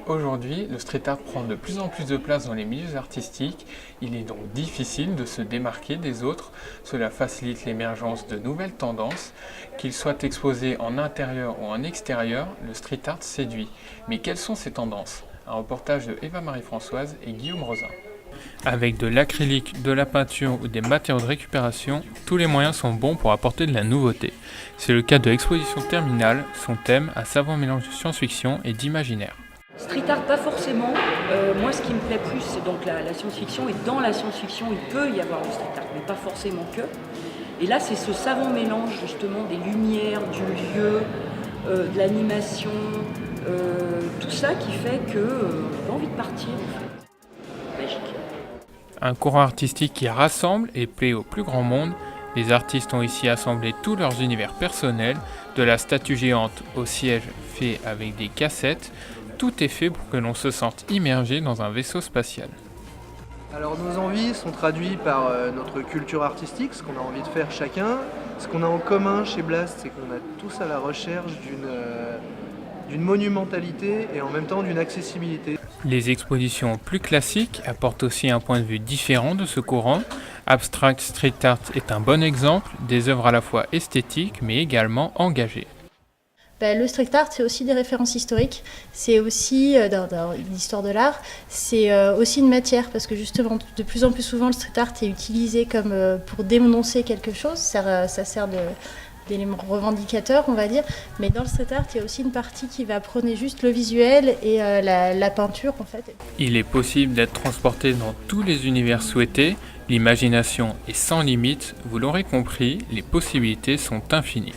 Aujourd'hui, le street art prend de plus en plus de place dans les milieux artistiques. Il est donc difficile de se démarquer des autres. Cela facilite l'émergence de nouvelles tendances. Qu'il soit exposé en intérieur ou en extérieur, le street art séduit. Mais quelles sont ces tendances? Un reportage de Eva-Marie-Françoise et Guillaume Rosin. Avec de l'acrylique, de la peinture ou des matériaux de récupération, tous les moyens sont bons pour apporter de la nouveauté. C'est le cas de l'exposition Terminale, son thème, un savant mélange de science-fiction et d'imaginaire. Street art, pas forcément. Moi, ce qui me plaît plus, c'est donc la science-fiction. Et dans la science-fiction, il peut y avoir du street art, mais pas forcément que. Et là, c'est ce savant mélange, justement, des lumières, du lieu, de l'animation, tout ça qui fait qu'on a envie de partir, en fait. Magique. Un courant artistique qui rassemble et plaît au plus grand monde. Les artistes ont ici assemblé tous leurs univers personnels, de la statue géante au siège fait avec des cassettes. Tout est fait pour que l'on se sente immergé dans un vaisseau spatial. Alors nos envies sont traduites par notre culture artistique, ce qu'on a envie de faire chacun. Ce qu'on a en commun chez Blast, c'est qu'on a tous à la recherche d'une monumentalité et en même temps d'une accessibilité. Les expositions plus classiques apportent aussi un point de vue différent de ce courant. Abstract Street Art est un bon exemple, des œuvres à la fois esthétiques mais également engagées. Le street art, c'est aussi des références historiques, c'est aussi, dans l'histoire de l'art, c'est aussi une matière, parce que justement, de plus en plus souvent, le street art est utilisé comme pour dénoncer quelque chose, ça sert d'élément revendicateur, on va dire, mais dans le street art, il y a aussi une partie qui va prôner juste le visuel et la peinture, en fait. Il est possible d'être transporté dans tous les univers souhaités, l'imagination est sans limite, vous l'aurez compris, les possibilités sont infinies.